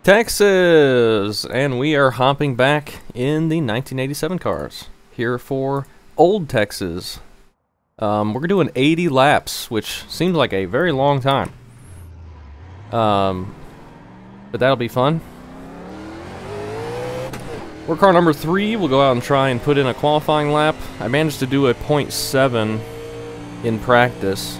Texas! And we are hopping back in the 1987 cars here for Old Texas. We're doing 80 laps, which seems like a very long time. But that'll be fun. We're car number 3. We'll go out and try and put in a qualifying lap. I managed to do a .7 in practice.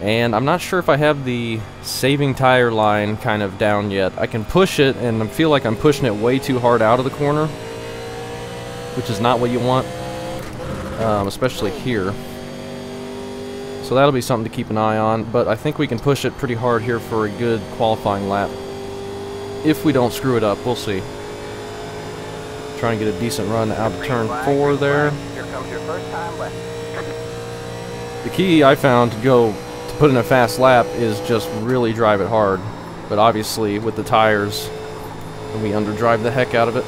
And I'm not sure if I have the saving tire line kind of down yet. I can push it, and I feel like I'm pushing it way too hard out of the corner, which is not what you want, especially here. So that'll be something to keep an eye on, but I think we can push it pretty hard here for a good qualifying lap. If we don't screw it up, we'll see. Try and get a decent run out of turn 4 there. Here comes your first time left. The key I found to put in a fast lap is just really drive it hard. But obviously with the tires, we underdrive the heck out of it.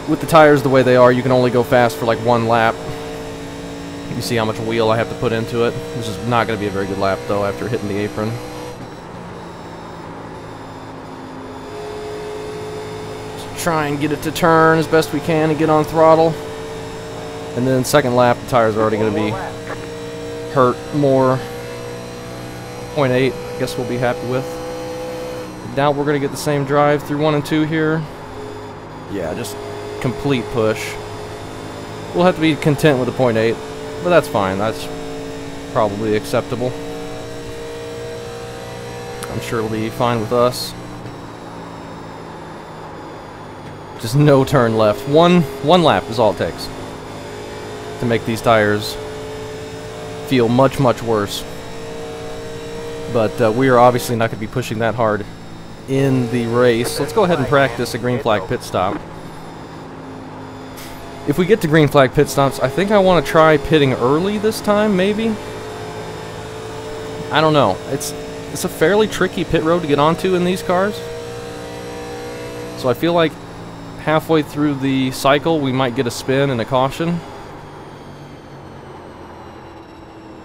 With the tires the way they are, you can only go fast for like 1 lap. You see how much wheel I have to put into it. This is not going to be a very good lap though after hitting the apron. Just try and get it to turn as best we can and get on throttle. And then second lap, the tires are already going to be hurt more. 0.8, I guess we'll be happy with. Now we're going to get the same drive through 1 and 2 here. Yeah, just complete push. We'll have to be content with the 0.8, but that's fine. That's probably acceptable. I'm sure it'll be fine with us. Just no turn left. One lap is all it takes to make these tires feel much, much worse. But we are obviously not going to be pushing that hard in the race. Let's go ahead and practice a green flag pit stop. If we get to green flag pit stops, I think I want to try pitting early this time, maybe? I don't know. It's a fairly tricky pit road to get onto in these cars. So I feel like halfway through the cycle, we might get a spin and a caution.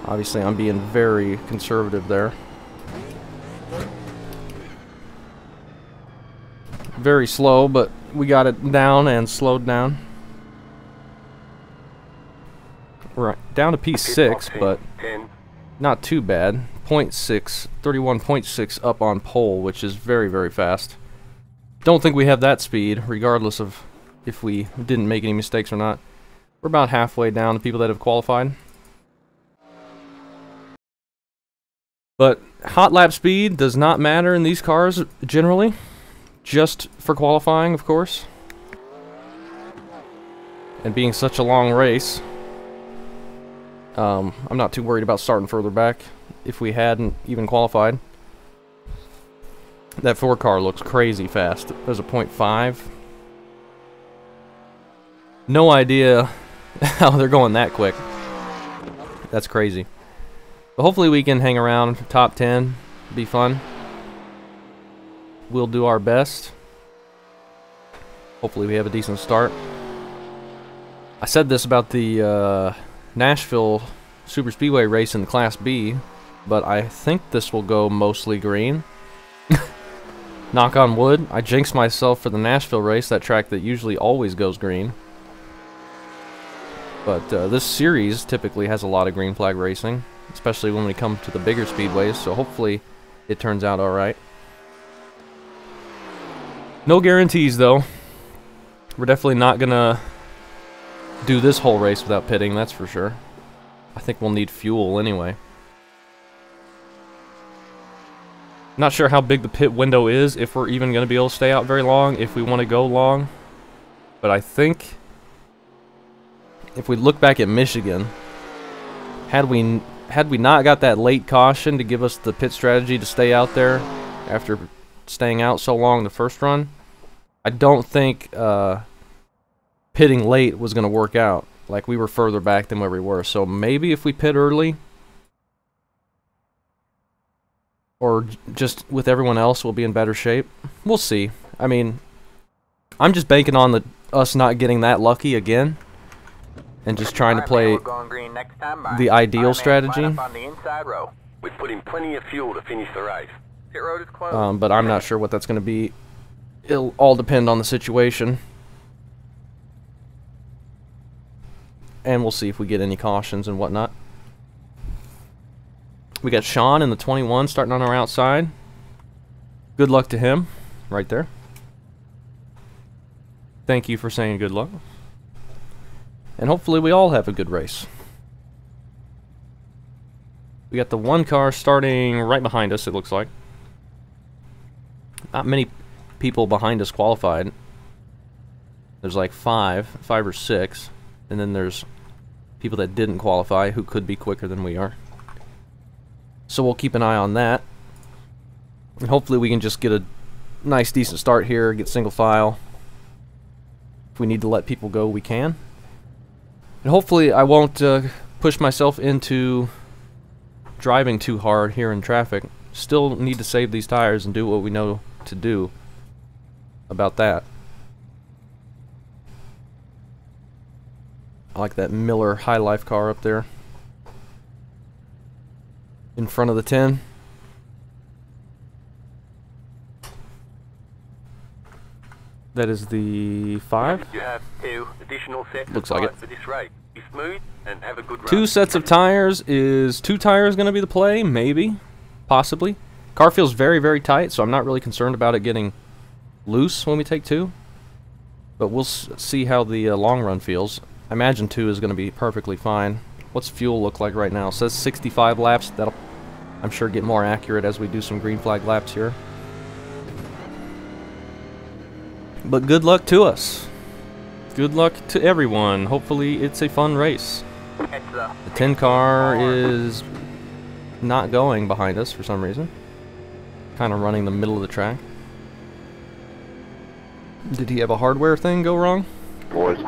Obviously, I'm being very conservative there. Very slow, but we got it down and slowed down. We're down to P6, but not too bad. 0.6, 31.6 up on pole, which is very, very fast. Don't think we have that speed, regardless of if we didn't make any mistakes or not. We're about halfway down to people that have qualified. But hot lap speed does not matter in these cars, generally. Just for qualifying, of course. And being such a long race, I'm not too worried about starting further back if we hadn't even qualified. That Ford car looks crazy fast. There's a 0.5. No idea how they're going that quick. That's crazy. But hopefully we can hang around top 10. Be fun. We'll do our best. Hopefully we have a decent start. I said this about the Nashville Super Speedway race in Class B, but I think this will go mostly green. Knock on wood. I jinxed myself for the Nashville race, that track that usually always goes green. But this series typically has a lot of green flag racing, especially when we come to the bigger speedways, so hopefully it turns out alright. No guarantees, though. We're definitely not gonna do this whole race without pitting, that's for sure. I think we'll need fuel anyway. Not sure how big the pit window is, if we're even gonna be able to stay out very long, if we want to go long. But I think if we look back at Michigan, had we not got that late caution to give us the pit strategy to stay out there after staying out so long the first run, I don't think pitting late was going to work out. Like, we were further back than where we were. So maybe if we pit early, or just with everyone else, we'll be in better shape. We'll see. I mean, I'm just banking on us not getting that lucky again, and just trying to play the ideal strategy. We put in plenty of fuel to finish the race. Pit road is closed. But I'm not sure what that's going to be. It'll all depend on the situation. And we'll see if we get any cautions and whatnot. We got Sean in the 21 starting on our outside. Good luck to him, right there. Thank you for saying good luck. And hopefully we all have a good race. We got the one car starting right behind us, it looks like. Not many people behind us qualified. There's like five or six. And then there's people that didn't qualify who could be quicker than we are. So we'll keep an eye on that. And hopefully we can just get a nice, decent start here, get single file. If we need to let people go, we can. And hopefully I won't push myself into driving too hard here in traffic. Still need to save these tires and do what we know to do about that. I like that Miller High Life car up there in front of the 10. That is the 5. You have 2 additional sets Looks of like tires it. for this race. Be smooth and have a good run. 2 sets of tires. Is 2 tires going to be the play? Maybe. Possibly. Car feels very, very tight, so I'm not really concerned about it getting loose when we take 2. But we'll see how the long run feels. I imagine 2 is going to be perfectly fine. What's fuel look like right now? It says 65 laps. That'll, I'm sure, get more accurate as we do some green flag laps here. But good luck to us. Good luck to everyone. Hopefully it's a fun race. The 10 car is not going behind us for some reason. Kind of running the middle of the track. Did he have a hardware thing go wrong? Boys.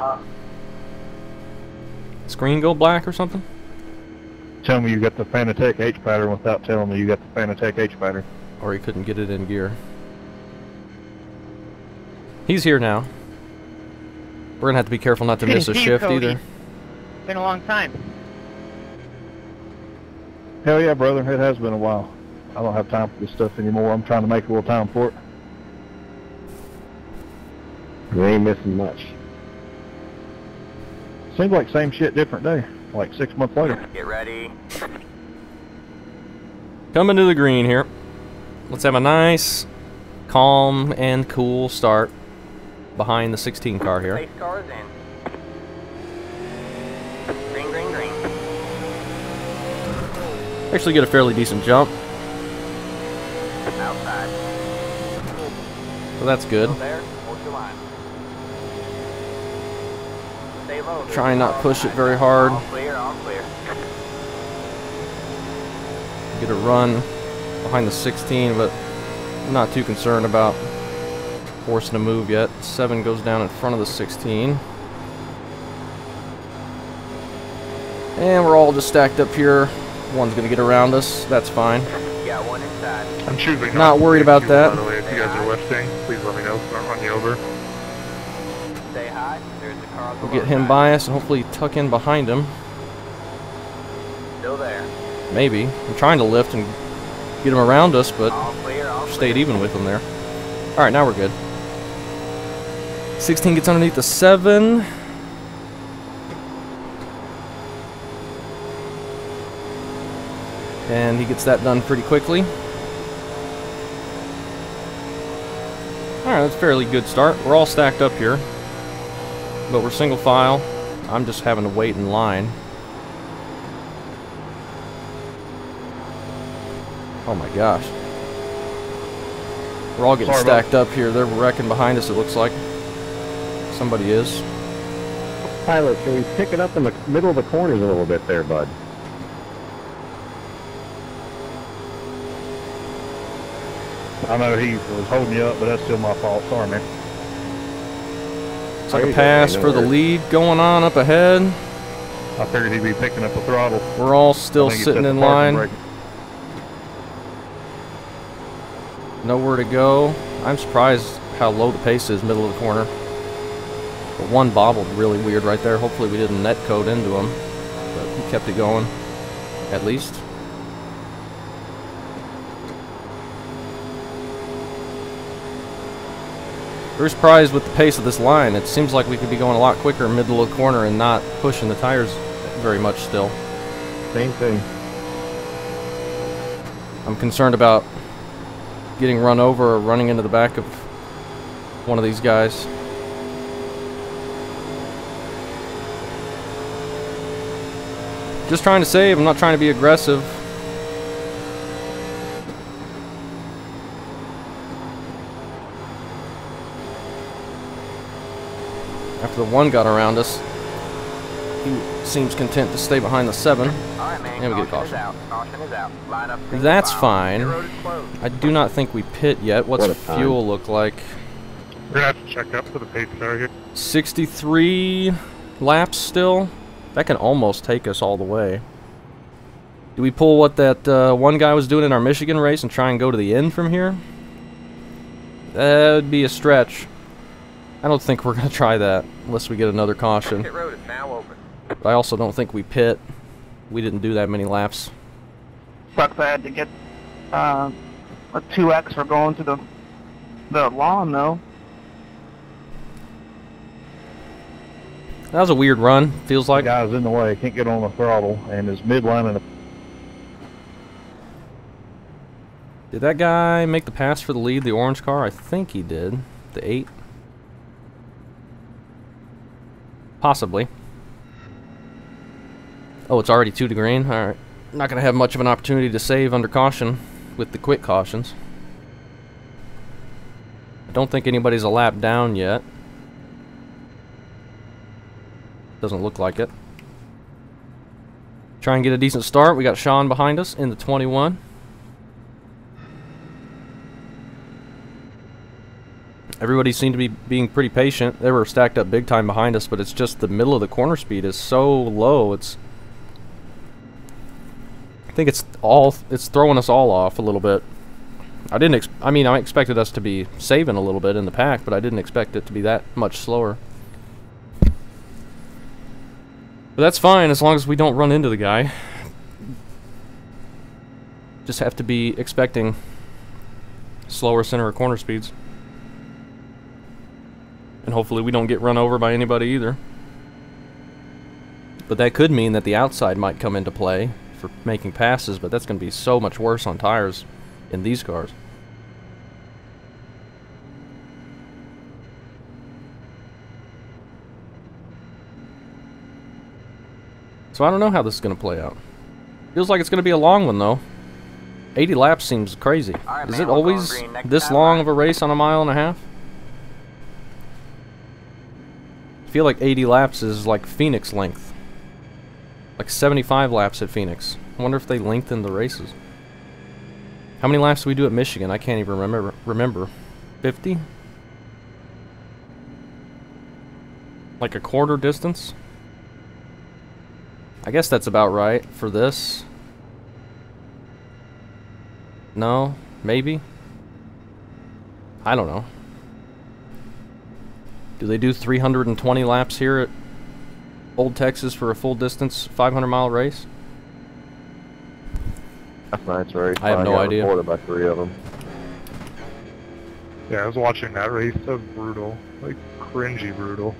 Screen go black or something? Tell me you got the Fanatec H pattern without telling me you got the Fanatec H pattern. Or he couldn't get it in gear. He's here now. We're gonna have to be careful not to miss a shift either. Been a long time. Hell yeah, brother. It has been a while. I don't have time for this stuff anymore. I'm trying to make a little time for it. You ain't missing much. Seems like same shit, different day. Like 6 months later. Get ready. Coming to the green here. Let's have a nice, calm, and cool start behind the 16 car here. Pace cars in. Green, green, green. Actually get a fairly decent jump, Outside. so that's good. Go there. Hold your line. Stay low. Try and not push it very hard. All clear, all clear. Get a run behind the 16, but I'm not too concerned about forcing a move yet. 7 goes down in front of the 16. And we're all just stacked up here. One's gonna get around us. That's fine. Got one inside. I'm choosing Not worried about that. By the way, if you guys are lifting, please let me know so I don't run you over. Stay high. There's the car on the We'll get low him side. by us and hopefully tuck in behind him. Still there. Maybe. I'm trying to lift and get him around us, but All clear, all stayed clear. even with him there. Alright, now we're good. 16 gets underneath the 7. And he gets that done pretty quickly. Alright, that's a fairly good start. We're all stacked up here. But we're single file. I'm just having to wait in line. Oh my gosh. We're all getting Sorry, stacked up here. They're wrecking behind us, it looks like. Somebody is. Tyler, can we pick it up in the middle of the corners a little bit there, bud? I know he was holding you up, but that's still my fault. Sorry, man. It's like a pass for the lead going on up ahead. I figured he'd be picking up the throttle. We're all still I think he sitting set in the parking line. brake. Nowhere to go. I'm surprised how low the pace is, middle of the corner. But one bobbled really weird right there. Hopefully we didn't net code into him. But he kept it going, at least. Very surprised with the pace of this line. It seems like we could be going a lot quicker middle of the corner and not pushing the tires very much still. Same thing. I'm concerned about getting run over or running into the back of one of these guys. Just trying to save, I'm not trying to be aggressive. After the one got around us, he seems content to stay behind the 7. Alright, man. And we get Caution is caution. out. Caution is out. Line up. single That's file. fine. Your road is closed. I do not think we pit yet. What's What a time. fuel look like? We're gonna have to check up for the pace car here. 63 laps still? That can almost take us all the way. Do we pull what that one guy was doing in our Michigan race and try and go to the end from here? That would be a stretch. I don't think we're going to try that unless we get another caution. Pit road is now open. But I also don't think we pit. We didn't do that many laps. Sucks I had to get a 2X for going to the lawn, though. That was a weird run, feels The like. guy's in the way, can't get on the throttle, and his midline and Did that guy make the pass for the lead, the orange car? I think he did. The 8. Possibly. Oh, it's already 2 to green? Alright. Not going to have much of an opportunity to save under caution with the quick cautions. I don't think anybody's a lap down yet. Doesn't look like it. Try and get a decent start. We got Sean behind us in the 21. Everybody seemed to be being pretty patient. They were stacked up big time behind us, but it's just the middle of the corner speed is so low. I think it's throwing us all off a little bit. I expected us to be saving a little bit in the pack, but I didn't expect it to be that much slower. But that's fine as long as we don't run into the guy. Just have to be expecting slower center of corner speeds. And hopefully we don't get run over by anybody either. But that could mean that the outside might come into play for making passes, but that's going to be so much worse on tires in these cars. So I don't know how this is going to play out. Feels like it's going to be a long one though. 80 laps seems crazy. Alright, Is man, it we'll go always green next this time, long right? of a race on a mile and a half? I feel like 80 laps is like Phoenix length. Like 75 laps at Phoenix. I wonder if they lengthen the races. How many laps do we do at Michigan? I can't even remember. 50? Like a quarter distance? I guess that's about right for this. No? Maybe? I don't know. Do they do 320 laps here at Old Texas for a full distance 500-mile race? last night's race. I have no got idea. reported by 3 of them. Yeah, I was watching that race. That was brutal. Like, cringy brutal.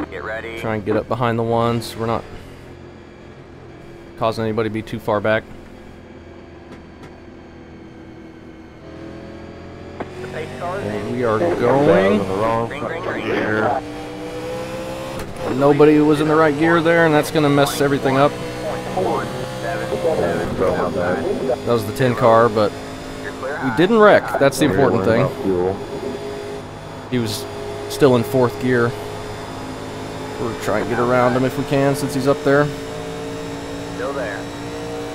Get ready. Try and get up behind the ones. We're not causing anybody to be too far back. The pace car is And in. we are Down in going. the wrong Green, green, fucking green. gear. Nobody was in the right gear there, and that's going to mess everything up. 1.777. So about that. That was the 10 car, but You're clear we high. didn't wreck. That's the important Worrying thing. about fuel. He was still in 4th gear. We're trying to get around him if we can since he's up there. Still there.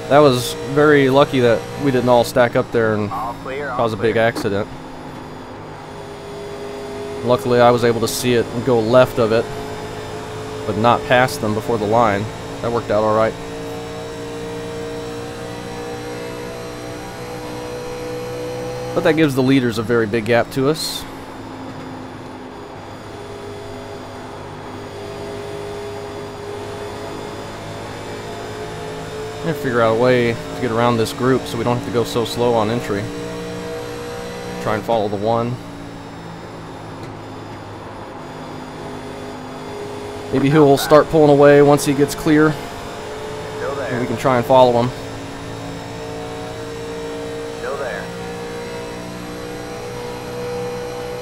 That was very lucky that we didn't all stack up there and All clear. All cause a clear. big accident. Luckily I was able to see it and go left of it, but not past them before the line. That worked out alright. But that gives the leaders a very big gap to us. I'm gonna figure out a way to get around this group so we don't have to go so slow on entry. Try and follow the one. Maybe he'll start pulling away once he gets clear. Still there. And we can try and follow him. Still there.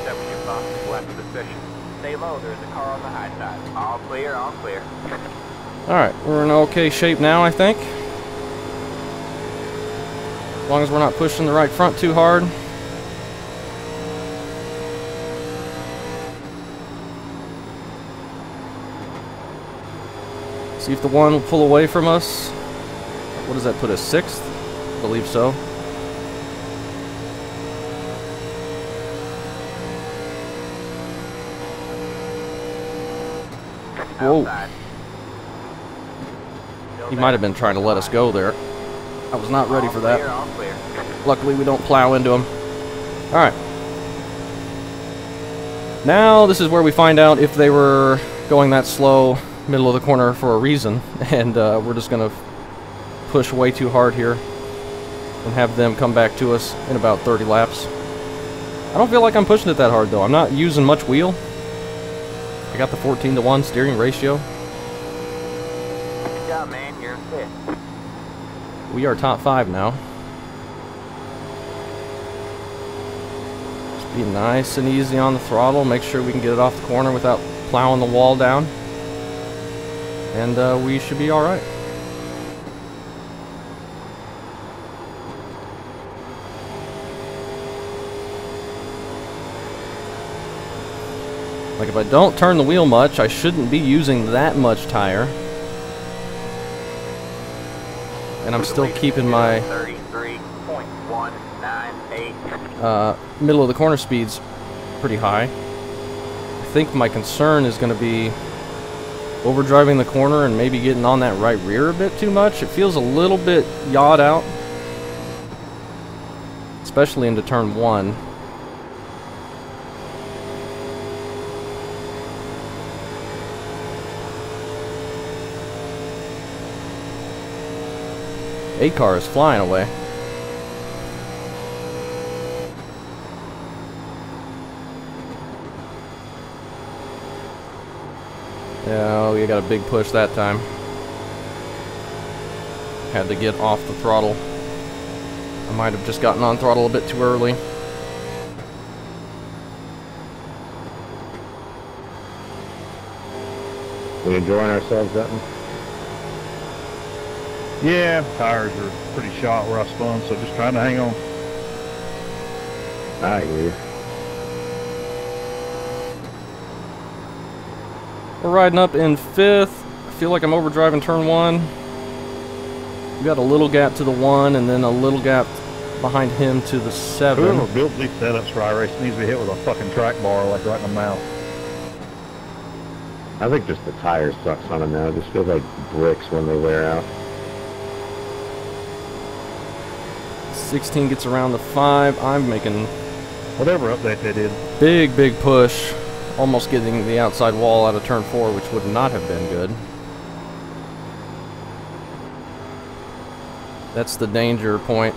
70 boxes left of the session. Stay low, there's a car on the high side. All clear, all clear. Alright, we're in okay shape now, I think. As long as we're not pushing the right front too hard. See if the one will pull away from us. What does that put us? 6th? I believe so. Whoa. Outside. Still He there. might have been trying to let us go there. I was not ready All for clear, that. all clear. Luckily, we don't plow into him. Alright. Now, this is where we find out if they were going that slow, middle of the corner for a reason. And we're just going to push way too hard here and have them come back to us in about 30 laps. I don't feel like I'm pushing it that hard, though. I'm not using much wheel. I got the 14-to-1 steering ratio. Good job, man. You're in 5th. We are top 5 now. Just be nice and easy on the throttle. Make sure we can get it off the corner without plowing the wall down. And we should be alright. Like, if I don't turn the wheel much, I shouldn't be using that much tire. And I'm still keeping my 33.198. middle of the corner speeds pretty high. I think my concern is going to be overdriving the corner and maybe getting on that right rear a bit too much. It feels a little bit yawed out, especially into turn 1. A-car is flying away. Yeah, we got a big push that time. Had to get off the throttle. I might have just gotten on throttle a bit too early. We enjoying ourselves, Dutton? Yeah, tires are pretty shot where I spun, so just trying to hang on. I agree. We're riding up in 5th. I feel like I'm overdriving turn 1. We got a little gap to the 1 and then a little gap behind him to the 7. Whoever built these setups for iRacing needs to be hit with a fucking track bar, like right in the mouth. I think just the tire sucks on them now. It just feels like bricks when they wear out. 16 gets around the 5. I'm making Whatever update they did. big push. Almost getting the outside wall out of turn 4, which would not have been good. That's the danger point.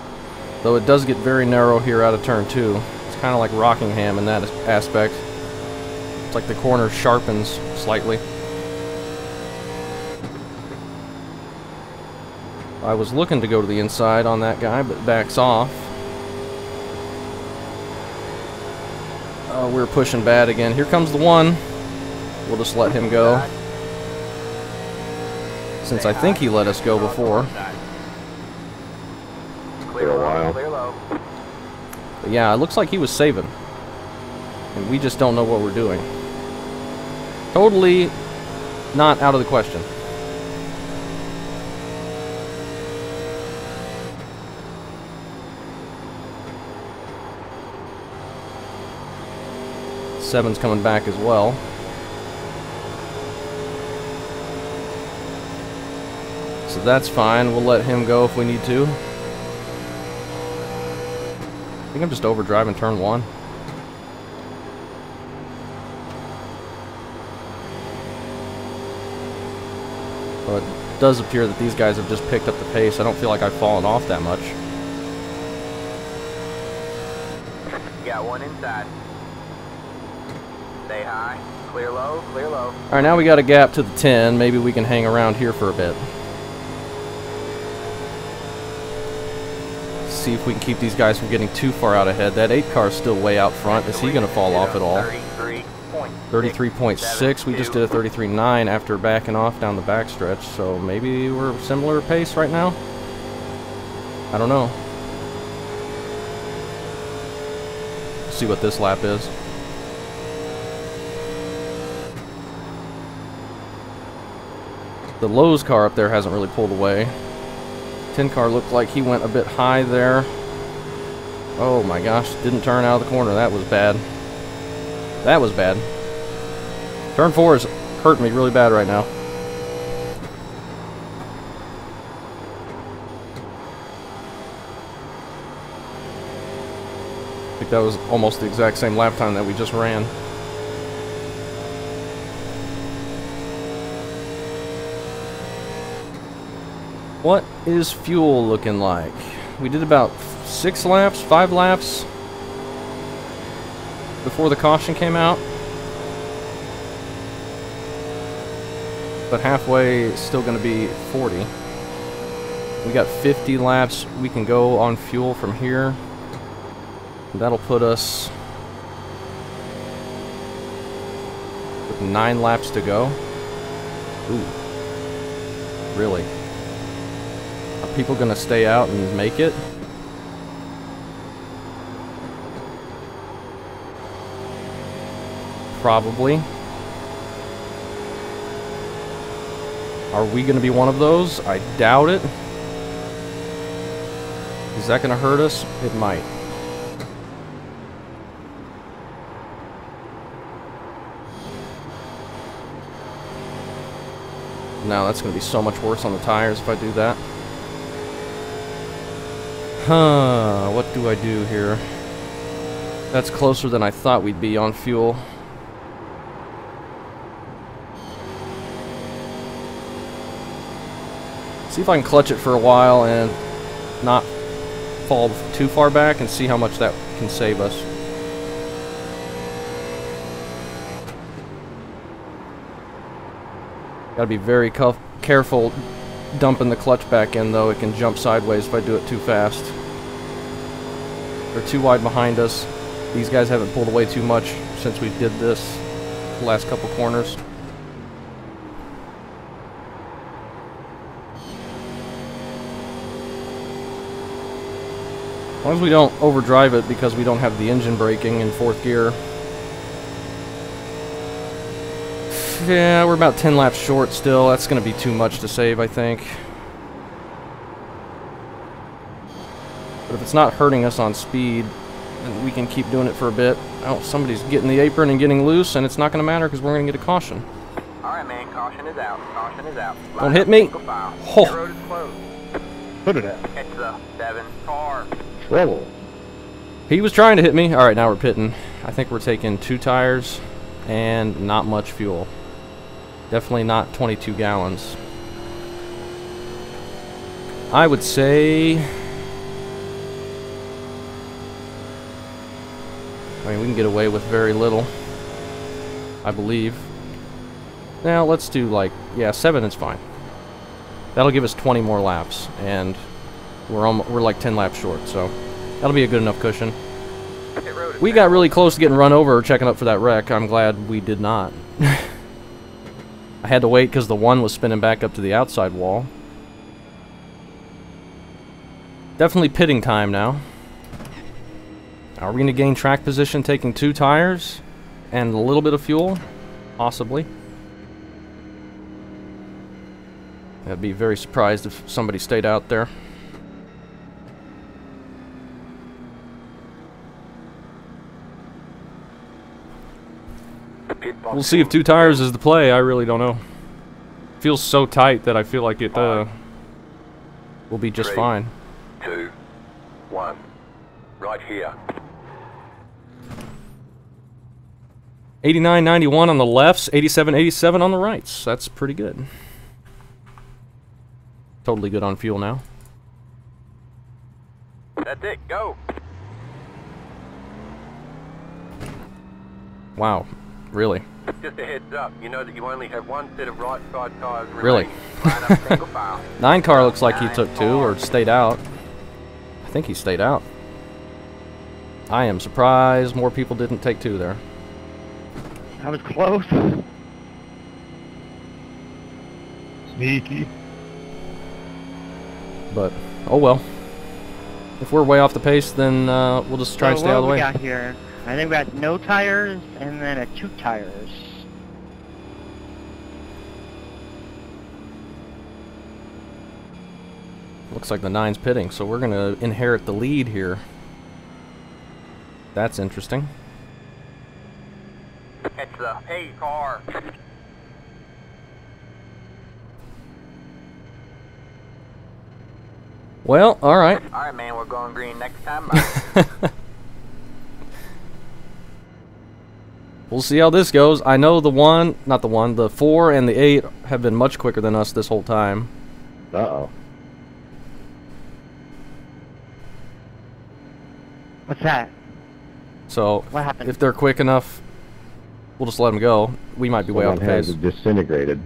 Though it does get very narrow here out of turn 2. It's kind of like Rockingham in that aspect. It's like the corner sharpens slightly. I was looking to go to the inside on that guy, but backs off. We're pushing bad again. Here comes the 1. We'll just let him go, since I think he let us go before. Clear For a low, while. clear low. But yeah, it looks like he was saving. And we just don't know what we're doing. Totally not out of the question. Seven's coming back as well. So that's fine. We'll let him go if we need to. I think I'm just overdriving turn 1. But it does appear that these guys have just picked up the pace. I don't feel like I've fallen off that much. Got one inside. Stay high. Clear low, clear low. Alright, now we got a gap to the 10. Maybe we can hang around here for a bit. See if we can keep these guys from getting too far out ahead. That 8 car is still way out front. Is he going to fall off at all? 33.6. We just did a 33.9 after backing off down the backstretch, so maybe we're similar pace right now? I don't know. See what this lap is. The Lowe's car up there hasn't really pulled away. 10 car looked like he went a bit high there. Oh my gosh, didn't turn out of the corner. That was bad. That was bad. Turn 4 is hurting me really bad right now. I think that was almost the exact same lap time that we just ran. What is fuel looking like? We did about 6 laps, 5 laps before the caution came out. But halfway is still going to be 40. We got 50 laps we can go on fuel from here. That'll put us with 9 laps to go. Ooh. Really? Are people going to stay out and make it? Probably. Are we going to be one of those? I doubt it. Is that going to hurt us? It might. No, that's going to be so much worse on the tires if I do that. Huh, what do I do here? That's closer than I thought we'd be on fuel. See if I can clutch it for a while and not fall too far back and see how much that can save us. Gotta be very careful dumping the clutch back in, though. It can jump sideways if I do it too fast. They're too wide behind us. These guys haven't pulled away too much since we did this last couple corners. As long as we don't overdrive it because we don't have the engine braking in 4th gear. Yeah, we're about 10 laps short still. That's going to be too much to save, I think. But if it's not hurting us on speed, then we can keep doing it for a bit. Oh, somebody's getting the apron and getting loose, and it's not going to matter because we're going to get a caution. Alright, man, caution is out. Caution is out. Don't hit me. Oh. The road is closed. Put it at. Catch the 7 car. Trouble. He was trying to hit me. Alright, now we're pitting. I think we're taking 2 tires and not much fuel. Definitely not 22 gallons. I would say... I mean, we can get away with very little, I believe. Now, let's do like, yeah, 7 is fine. That'll give us 20 more laps, and we're like 10 laps short, so that'll be a good enough cushion. We got really close to getting run over checking up for that wreck. I'm glad we did not. I had to wait because the 1 was spinning back up to the outside wall. Definitely pitting time now. Are we going to gain track position taking 2 tires and a little bit of fuel? Possibly. I'd be very surprised if somebody stayed out there. We'll see if 2 tires is the play. I really don't know. It feels so tight that I feel like it will be just 3, fine. 2, 1. Right here. 89.91 on the lefts, 87.87 on the rights. That's pretty good. totally good on fuel now. That's it, go! Wow, really? Just a heads up, you know that you only have one set of right side tires Really? remaining. Line up single file. 9 car looks like he took 2 or stayed out. I think he stayed out. I am surprised more people didn't take 2 there. I was close. Sneaky. But, oh well. If we're way off the pace, then we'll just try and stay out of the way. What do we got here? I think we got no tires and then a 2 tires. Looks like the 9's pitting, so we're gonna inherit the lead here. That's interesting. It's the A car. Well, alright. Alright, man, we're going green next time. We'll see how this goes. I know the 4 and the 8 have been much quicker than us this whole time. Uh-oh. What's that? So, What happened? if they're quick enough, we'll just let them go. We might be way off the Someone has pace. disintegrated.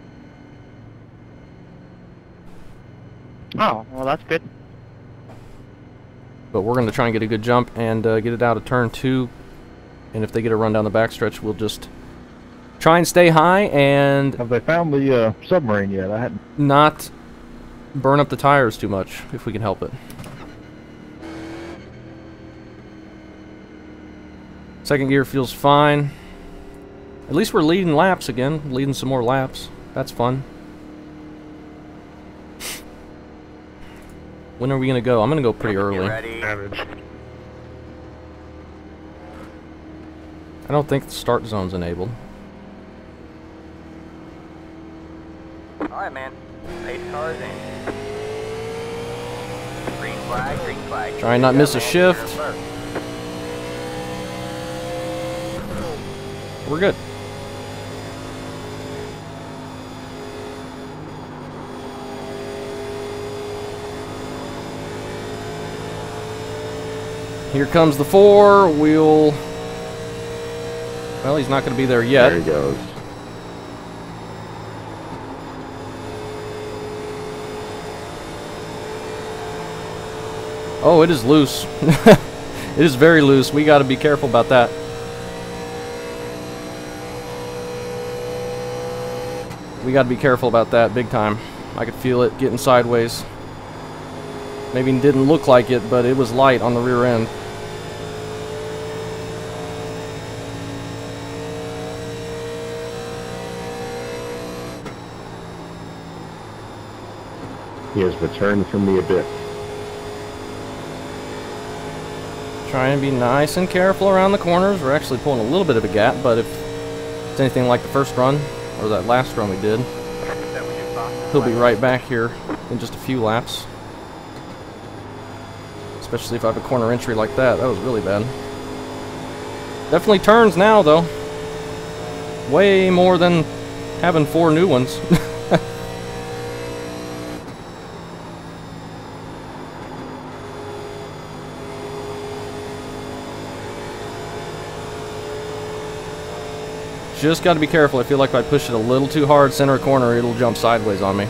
Oh, well that's good. But we're going to try and get a good jump and get it out of turn 2. And if they get a run down the backstretch, we'll just try and stay high and Have they found the submarine yet? I hadn't. not burn up the tires too much, if we can help it. Second gear feels fine. At least we're leading laps again, leading some more laps. That's fun. When are we going to go? I'm going to go pretty early. Ready? Damage. I don't think the start zone's enabled. Alright, man. Pace cars in. Green flag, green flag. Try and not miss a shift. We're good. Here comes the 4. Well, he's not going to be there yet. There he goes. Oh, it is loose. It is very loose. We got to be careful about that. We got to be careful about that big time. I could feel it getting sideways. Maybe it didn't look like it, but it was light on the rear end. He has returned from the abyss. Try and be nice and careful around the corners. We're actually pulling a little bit of a gap, but if it's anything like the first run, or that last run we did, he'll be right back here in just a few laps. Especially if I have a corner entry like that. That was really bad. Definitely turns now, though. Way more than having 4 new ones. Just got to be careful. I feel like if I push it a little too hard center corner, it'll jump sideways on me.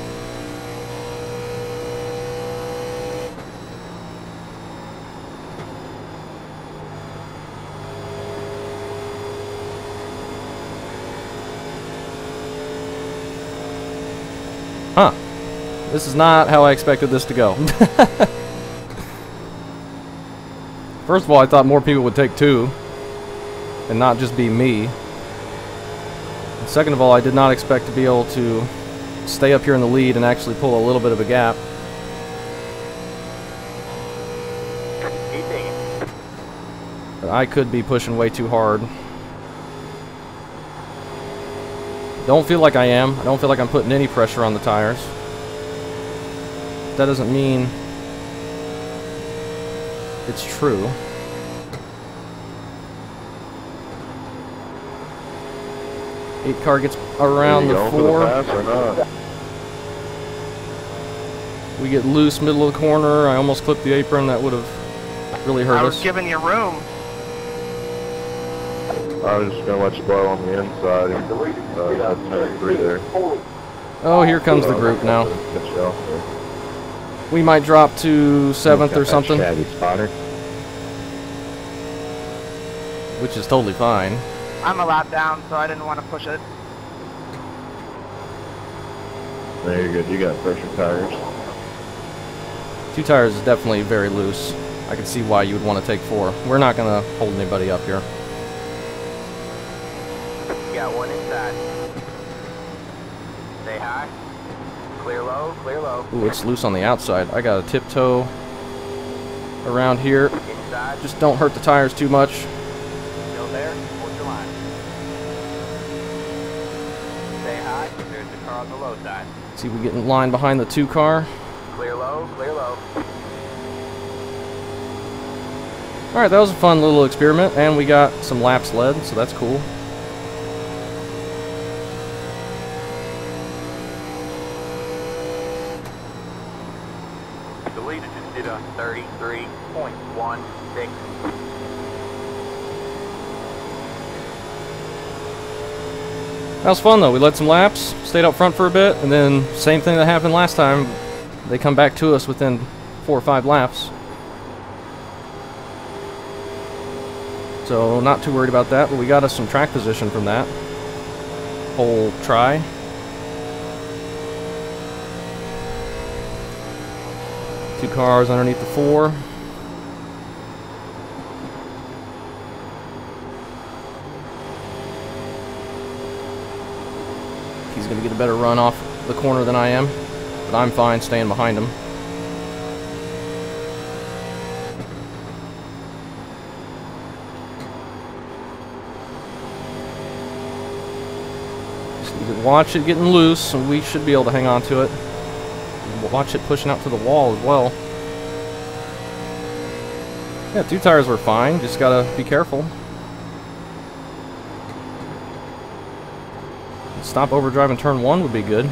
Huh. This is not how I expected this to go. First of all, I thought more people would take 2 and not just be me. And second of all, I did not expect to be able to stay up here in the lead and actually pull a little bit of a gap. But I could be pushing way too hard. Don't feel like I am. I don't feel like I'm putting any pressure on the tires. That doesn't mean it's true. Eight car gets around the 4. We get loose middle of the corner. I almost clipped the apron. That would have really hurt I was us. giving you room. I was just gonna let you blow on the inside. That's turn 3 there. Oh, here comes the group now. Cut you off there. We might drop to 7th Got or that something, shabby spotter. which is totally fine. I'm a lap down, so I didn't want to push it. No, you're good. You got pressure tires. 2 tires is definitely very loose. I can see why you would want to take 4. We're not going to hold anybody up here. Got one inside. Stay high. Clear low, clear low. Ooh, it's loose on the outside. I got a tiptoe around here. Inside. Just don't hurt the tires too much. Still there. Hold your line. Stay high. There's the car on the low side. See, we get in line behind the 2 car. Clear low, clear low. Alright, that was a fun little experiment, and we got some laps led, so that's cool. The leader just did a 33.16. That was fun though. We led some laps, stayed up front for a bit, and then same thing that happened last time. They come back to us within 4 or 5 laps. So not too worried about that, but we got us some track position from that whole try. Two cars underneath the 4. He's going to get a better run off the corner than I am, but I'm fine staying behind him. Just need to watch it getting loose, and we should be able to hang on to it. Watch it pushing out to the wall as well. Yeah, 2 tires were fine, just gotta be careful. Stop overdriving turn 1 would be good.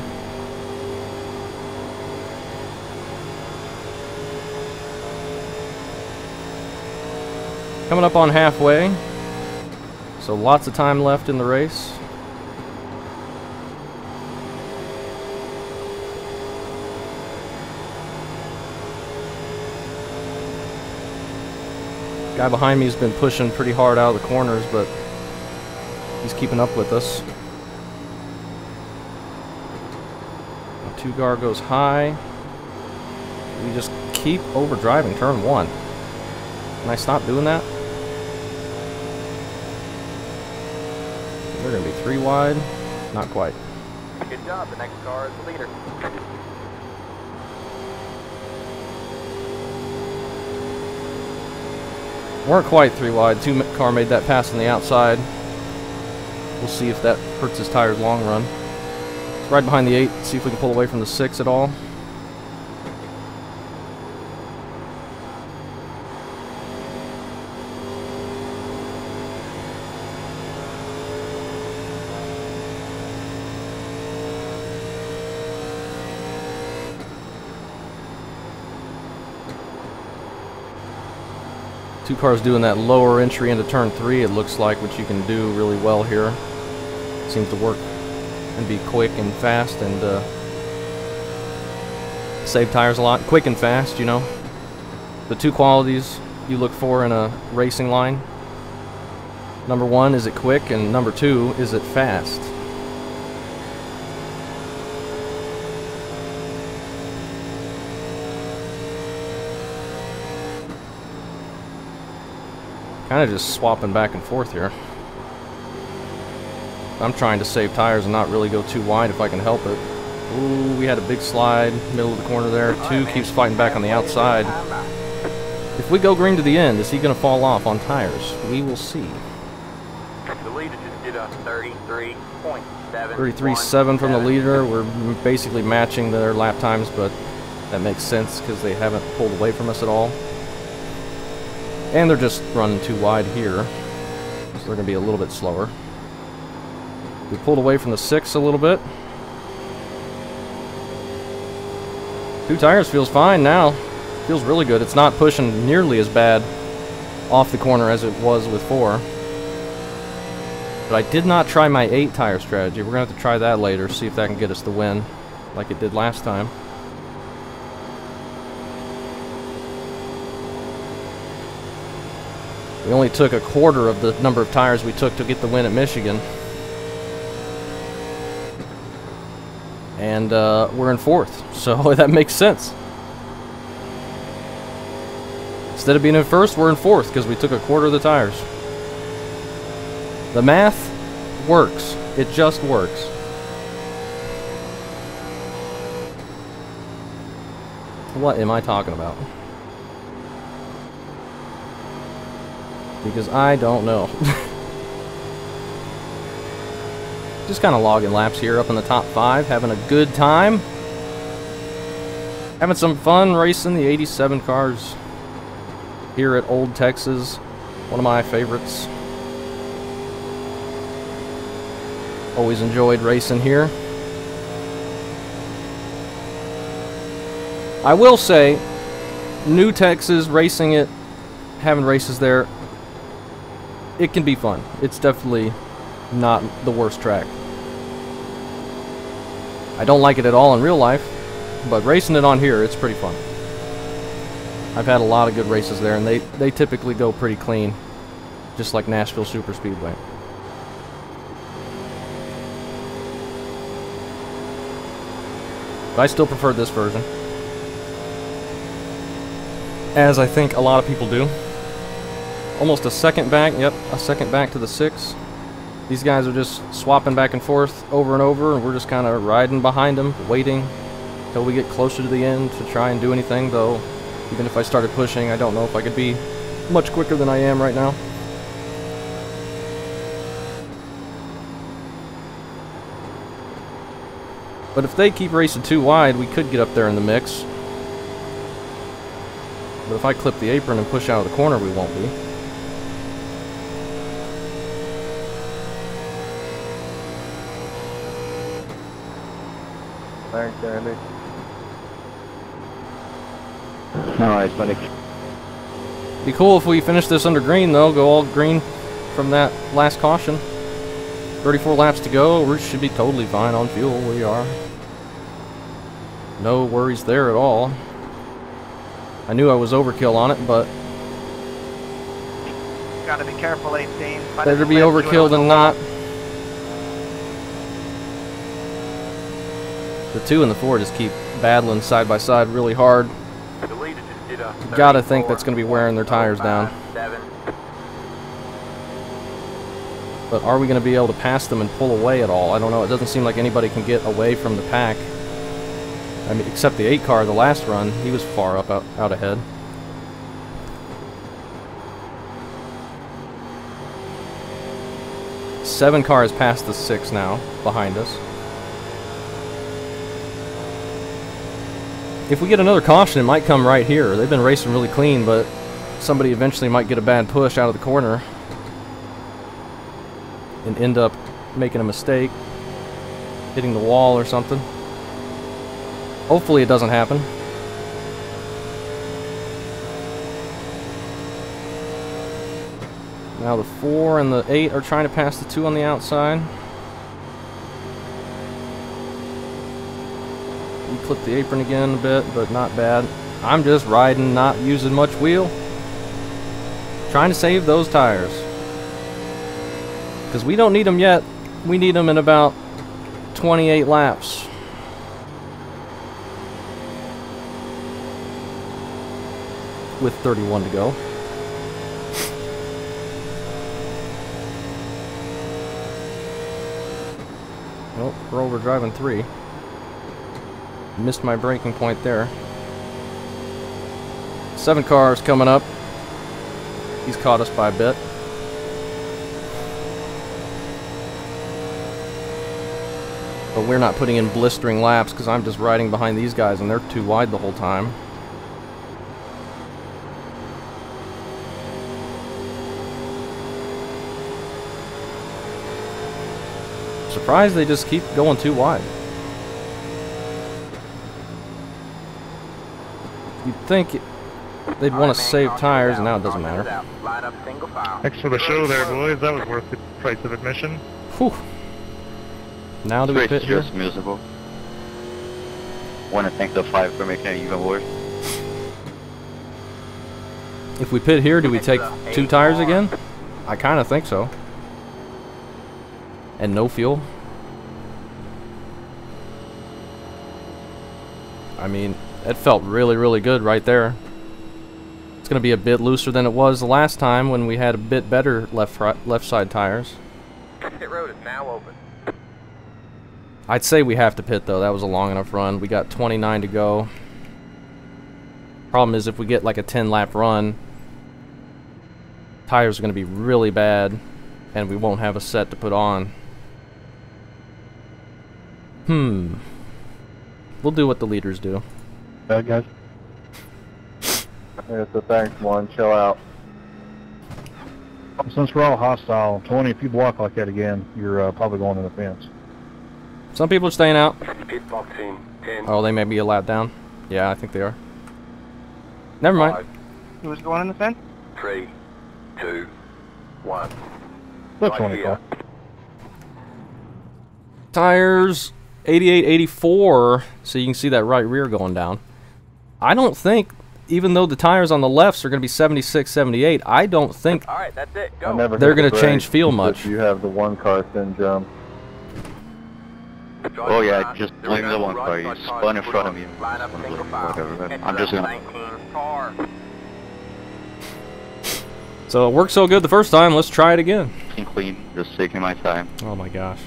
Coming up on halfway, so lots of time left in the race. Guy behind me has been pushing pretty hard out of the corners, but he's keeping up with us. 2 car goes high. We just keep overdriving turn 1. Can I stop doing that? They're going to be 3 wide. Not quite. Good job. The next car is the leader. Weren't quite 3 wide. 2 car made that pass on the outside. We'll see if that hurts his tires long run. Let's ride behind the 8, see if we can pull away from the 6 at all. Two cars doing that lower entry into turn 3, it looks like, which you can do really well here. Seems to work and be quick and fast and save tires a lot. Quick and fast, you know. The 2 qualities you look for in a racing line. Number 1, is it quick? And number 2, is it fast? Kind of just swapping back and forth here. I'm trying to save tires and not really go too wide if I can help it. Ooh, we had a big slide, middle of the corner there. 2 keeps fighting back on the outside. If we go green to the end, is he going to fall off on tires? We will see. The leader just did a 33.7. 33.7 from the leader. We're basically matching their lap times, but that makes sense because they haven't pulled away from us at all. And they're just running too wide here, so they're going to be a little bit slower. We pulled away from the 6 a little bit. 2 tires feels fine now. Feels really good. It's not pushing nearly as bad off the corner as it was with 4. But I did not try my 8 tire strategy. We're going to have to try that later, see if that can get us the win like it did last time. We only took a quarter of the number of tires we took to get the win at Michigan. And we're in 4th, so that makes sense. Instead of being in 1st, we're in 4th because we took a quarter of the tires. The math works. It just works. What am I talking about? Because I don't know. Just kind of logging laps here up in the top 5, having a good time. Having some fun racing the 87 cars here at Old Texas. One of my favorites. Always enjoyed racing here. I will say, New Texas, racing it, having races there, it can be fun. It's definitely not the worst track. I don't like it at all in real life, but racing it on here, it's pretty fun. I've had a lot of good races there, and they typically go pretty clean, just like Nashville Superspeedway. But I still prefer this version, as I think a lot of people do. Almost a second back, yep, a second back to the 6. These guys are just swapping back and forth over and over, and we're just kind of riding behind them, waiting until we get closer to the end to try and do anything, though even if I started pushing, I don't know if I could be much quicker than I am right now. But if they keep racing too wide, we could get up there in the mix. But if I clip the apron and push out of the corner, we won't be. Thanks, Andy. Alright, buddy. Be cool if we finish this under green, though. Go all green from that last caution. 34 laps to go. We should be totally fine on fuel. We are. No worries there at all. I knew I was overkill on it, but Gotta be careful, 18. better be overkill than not. The 2 and the 4 just keep battling side by side really hard. The leader just did a Gotta think that's going to be wearing their tires down. 7. But are we going to be able to pass them and pull away at all? I don't know. It doesn't seem like anybody can get away from the pack. I mean, except the 8 car the last run. He was far up out ahead. Seven cars past the 6 now, behind us. If we get another caution, it might come right here. They've been racing really clean, but somebody eventually might get a bad push out of the corner and end up making a mistake, hitting the wall or something. Hopefully it doesn't happen. Now the 4 and the 8 are trying to pass the 2 on the outside. We clip the apron again a bit, but not bad. I'm just riding, not using much wheel. Trying to save those tires. Because we don't need them yet. We need them in about 28 laps. With 31 to go. Nope, we're over driving 3. Missed my braking point there. 7 cars coming up. He's caught us by a bit. But we're not putting in blistering laps because I'm just riding behind these guys and they're too wide the whole time. Surprised they just keep going too wide. you'd think they'd want to save tires, and now it doesn't matter. Line up single file. Thanks for the show there, boys. That was worth the price of admission. Whew. Now do we pit here? Just miserable. Want to thank the 5 for making it even worse. If we pit here, do we take 2 tires again? I kind of think so. And no fuel? I mean, it felt really, really good right there. It's going to be a bit looser than it was the last time when we had a bit better left side tires. Pit road is now open. I'd say we have to pit, though. That was a long enough run. We got 29 to go. Problem is, if we get like a 10-lap run, tires are going to be really bad, and we won't have a set to put on. We'll do what the leaders do. Guys? It's a thanks one. Chill out. Since we're all hostile, 20, if you block like that again, you're probably going to the fence. Some people are staying out. Pit box in 10. Oh, they may be a lap down. Yeah, I think they are. Never mind. 5, Who's going in the fence? 3, 2, 1. That's Right 20 here. car. Tires 88, 84. So you can see that right rear going down. I don't think, even though the tires on the lefts are going to be 76, 78, I don't think All right, that's it. Go. they're going to change feel much. You have the one car syndrome. Oh yeah, just blame the one car. You spun in front of me. Line up single file. Whatever. I'm just gonna 19 car. So it worked so good the first time, let's try it again. clean, just taking my time. Oh my gosh.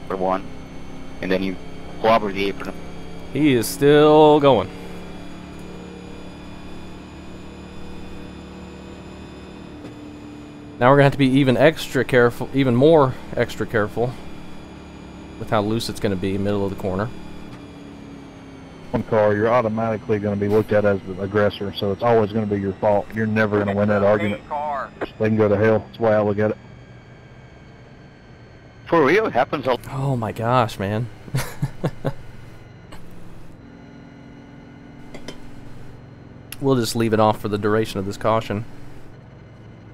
For one. And then you clobber the apron. He is still going. Now we're going to have to be even extra careful, even more extra careful with how loose it's going to be, middle of the corner. One car, you're automatically going to be looked at as the aggressor, so it's always going to be your fault. You're never going to win that argument. Car. They can go to hell. That's the way I look at it. For real, it happens all. Oh my gosh, man. We'll just leave it off for the duration of this caution.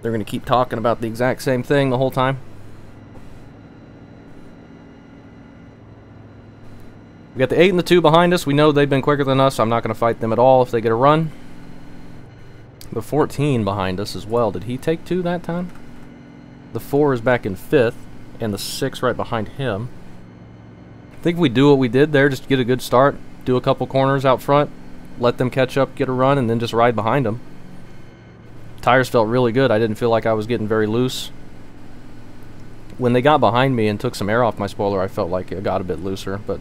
They're going to keep talking about the exact same thing the whole time. We got the 8 and the 2 behind us. We know they've been quicker than us, so I'm not going to fight them at all if they get a run. The 14 behind us as well. Did he take 2 that time? The 4 is back in 5th, and the 6 right behind him. I think if we do what we did there, just get a good start, do a couple corners out front, let them catch up, get a run, and then just ride behind them. Tires felt really good. I didn't feel like I was getting very loose. When they got behind me and took some air off my spoiler, I felt like it got a bit looser, but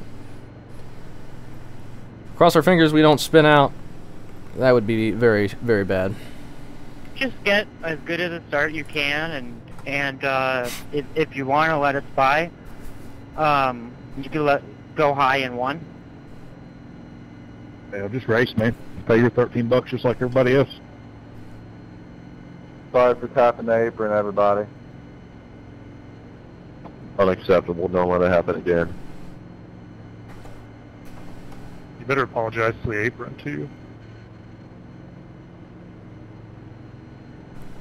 cross our fingers we don't spin out. That would be very, very bad. Just get as good as a start you can, and if you want to let it spy, you can go high in 1. Yeah, just race, man. Pay your $13 just like everybody else. Sorry for tapping the apron, everybody. Unacceptable. Don't let it happen again. You better apologize to the apron, too.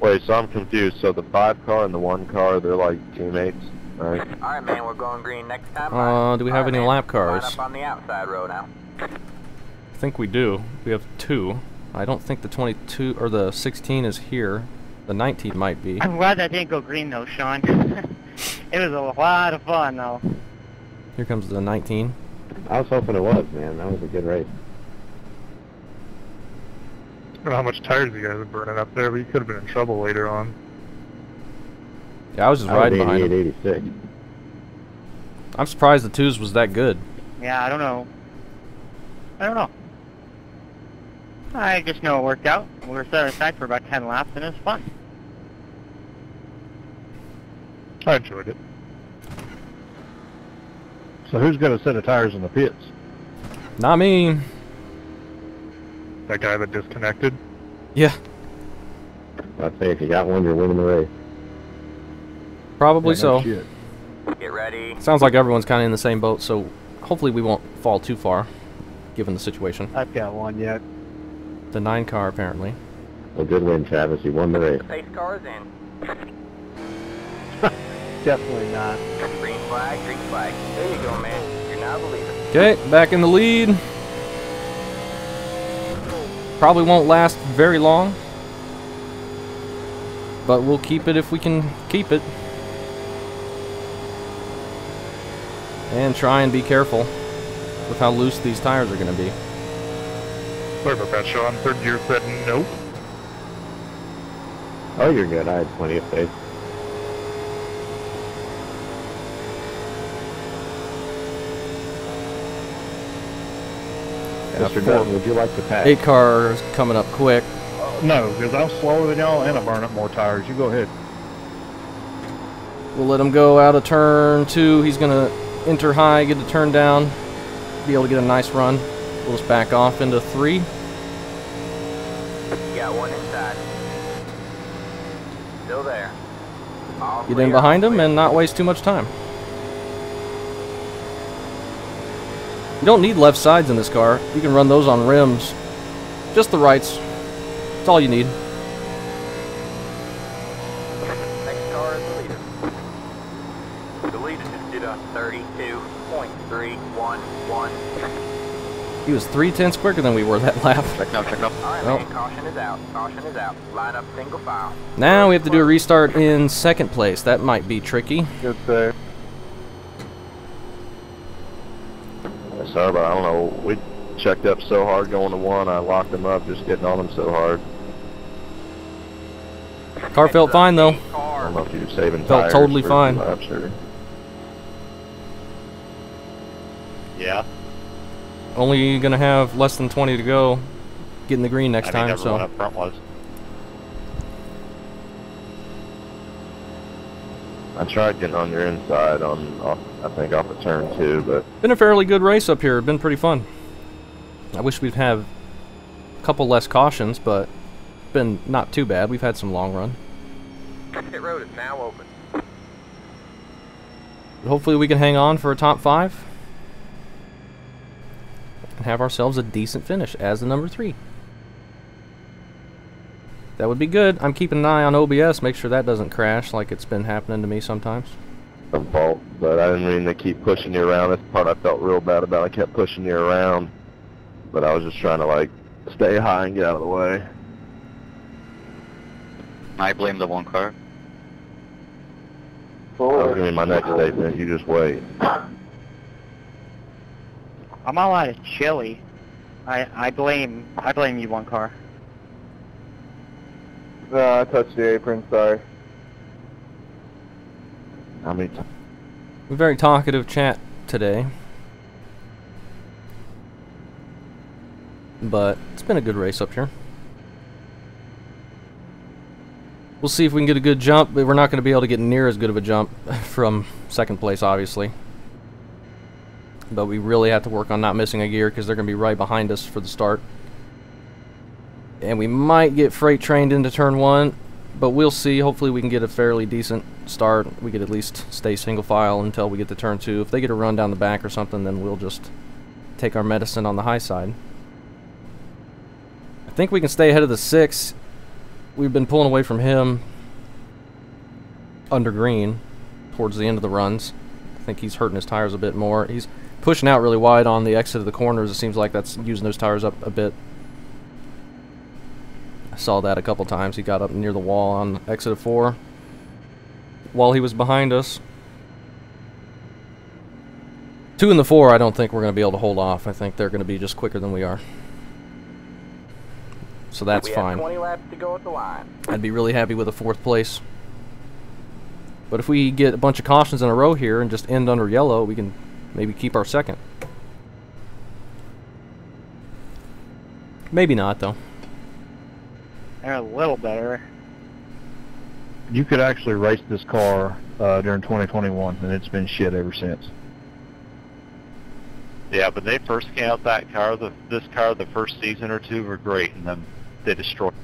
Wait, so I'm confused. So the 5 car and the 1 car, they're like teammates, right? Alright, man, we're going green next time. Do we have any lap cars? Line up on the outside row now. I think we do. We have 2. I don't think the 22 or the 16 is here. The 19 might be. I'm glad that didn't go green though, Sean. It was a lot of fun though. Here comes the 19. I was hoping it was, man. That was a good race. I don't know how much tires you guys are burning up there, but you could have been in trouble later on. Yeah, I was just riding behind him. 86. I'm surprised the 2s was that good. Yeah, I don't know. I just know it worked out. We were set aside for about 10 laps and it was fun. I enjoyed it. So who's got a set of tires in the pits? Not me. That guy that disconnected. Yeah, I'd say if you got one, you're winning the race. probably Yeah, no so. shit. Get ready. Sounds like everyone's kind of in the same boat, so hopefully we won't fall too far. given the situation. I've got one yet. The 9 car, apparently. Well, good win, Travis. You won the race. Pace car is in. Definitely not. Green flag, green flag. There you go, man. You're now the leader. Okay, back in the lead. Probably won't last very long, but we'll keep it if we can keep it. And try and be careful with how loose these tires are going to be. Sorry about that, Sean. Third gear said nope. Oh, you're good. I had plenty of faith. Mr. Dutton, would you like to pass? 8 cars coming up quick. No, because I'm slower than y'all and I burn up more tires. You go ahead. We'll let him go out of turn 2. He's going to enter high, get the turn down, be able to get a nice run. We'll just back off into 3. You got one inside. Still there. All Get clear, in behind all him clear. and not waste too much time. You don't need left sides in this car. You can run those on rims. Just the rights. That's all you need. Next car is the leader. The leader just did a 32.311. He was 3/10 quicker than we were that lap. Check up, check up. All right, Well. man. Caution is out. Caution is out. Line up single file. Now we have to do a restart in 2nd place. That might be tricky. Good save. Sorry, but I don't know. We checked up so hard going to 1. I locked them up, just getting on them so hard. Car felt fine though. I don't know if you were saving Felt tires totally for fine. laps or... Yeah. Only gonna have less than 20 to go. Get in the green next time. Everyone So up front was. I tried getting on your inside off of turn 2, but been a fairly good race up here. Been pretty fun. I wish we'd have a couple less cautions, but been not too bad. We've had some long run. Pit road is now open. Hopefully we can hang on for a top 5 and have ourselves a decent finish as the number 3. That would be good. I'm keeping an eye on OBS, make sure that doesn't crash like it's been happening to me sometimes. some fault. But I didn't mean to keep pushing you around. That's the part I felt real bad about. I kept pushing you around, but I was just trying to like stay high and get out of the way. I blame the 1 car. That was gonna be my next statement. You just wait. I'm all out of chili. I blame you 1 car. I touched the apron, sorry. How many times? A very talkative chat today. But it's been a good race up here. We'll see if we can get a good jump, but we're not going to be able to get near as good of a jump from 2nd place, obviously. But we really have to work on not missing a gear because they're going to be right behind us for the start. And we might get freight trained into turn 1, but we'll see. Hopefully we can get a fairly decent start. We could at least stay single file until we get to turn 2. If they get a run down the back or something, then we'll just take our medicine on the high side. I think we can stay ahead of the 6. We've been pulling away from him under green towards the end of the runs. I think he's hurting his tires a bit more. He's pushing out really wide on the exit of the corners. It seems like that's using those tires up a bit. I saw that a couple times. He got up near the wall on exit of 4 while he was behind us. 2 and the 4, I don't think we're going to be able to hold off. I think they're going to be just quicker than we are. So that's we fine. have 20 laps to go at the line. I'd be really happy with a 4th place. But if we get a bunch of cautions in a row here and just end under yellow, we can maybe keep our 2nd. Maybe not, though. They're a little better. You could actually race this car during 2021, and it's been shit ever since. Yeah, but they first came out this car the first season or 2 were great, and then they destroyed.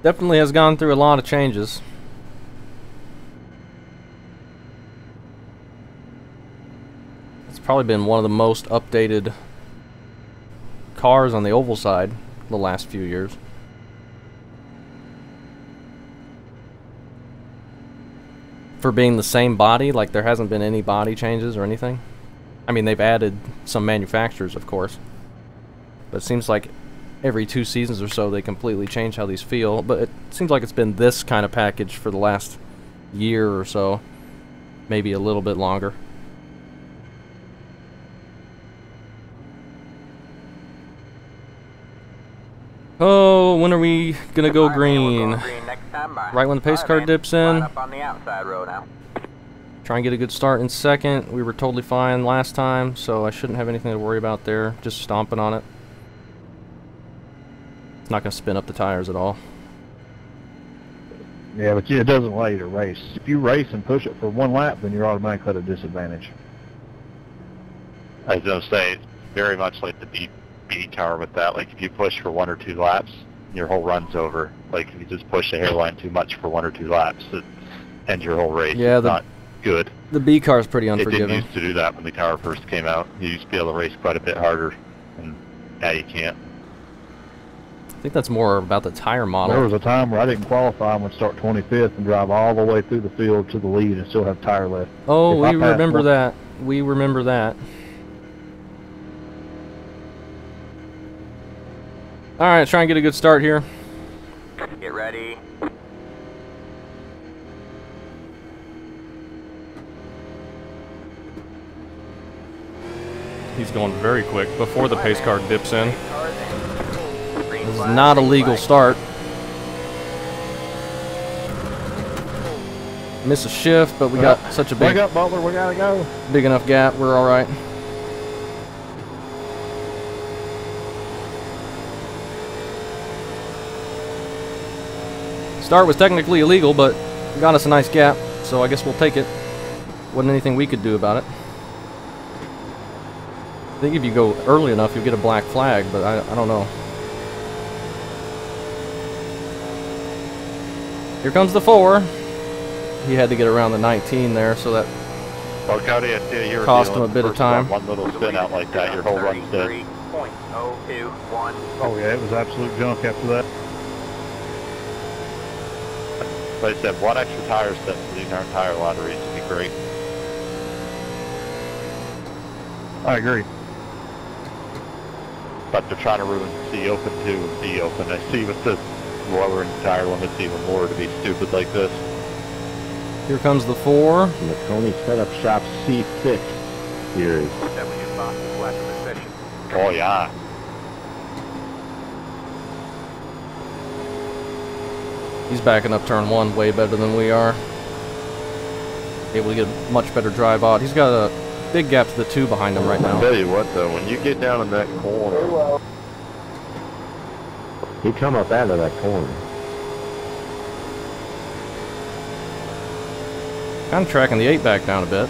Definitely has gone through a lot of changes. It's probably been one of the most updated cars on the oval side the last few years. For being the same body, like there hasn't been any body changes or anything. I mean, they've added some manufacturers, of course. But it seems like every 2 seasons or so they completely change how these feel. But it seems like it's been this kind of package for the last year or so. Maybe a little bit longer. Oh, when are we gonna go green? Right when the pace car dips in. Try and get a good start in second. We were totally fine last time, so I shouldn't have anything to worry about there. Just stomping on it. It's not gonna spin up the tires at all. Yeah, but it doesn't allow you to race. If you race and push it for 1 lap, then you're automatically at a disadvantage. I was going to say, it's very much like the B car with that. Like, if you push for 1 or 2 laps, your whole run's over. Like, if you just push the hairline too much for 1 or 2 laps, it ends your whole race. Yeah, it's not good. The B car is pretty It unforgiving. didn't used to do that when the car first came out. You used to be able to race quite a bit harder, and now you can't. I think that's more about the tire model. There was a time where I didn't qualify and would start 25th and drive all the way through the field to the lead and still have tire left. Oh, If we I passed remember one- that. We remember that. Alright, try and get a good start here. Get ready. He's going very quick before the pace car dips in. This is not a legal start. Miss a shift, but we got such a Wake big, up, Butler, we gotta go. big enough gap. We're all right. Start was technically illegal, but got us a nice gap, so I guess we'll take it. Wasn't anything we could do about it. I think if you go early enough, you'll get a black flag, but I don't know. Here comes the 4. He had to get around the 19 there, so that Well, Cody, I see you're cost him a bit of time. One little spin out like that, your whole run's dead. 33.021. Oh yeah, it was absolute junk after that. Like I said, 1 extra tire set for these aren't tire lotteries would be great. I agree. But they're trying to ruin C Open too and B Open. I see with the lowering tire limits even more to be stupid like this. Here comes the 4. Tony Setup Shop C6 series. Oh yeah. He's backing up turn 1 way better than we are. Able to get a much better drive out. He's got a big gap to the 2 behind him right I'll now. tell you what though, when you get down in that corner, he come up out of that corner. Kind of tracking the 8 back down a bit.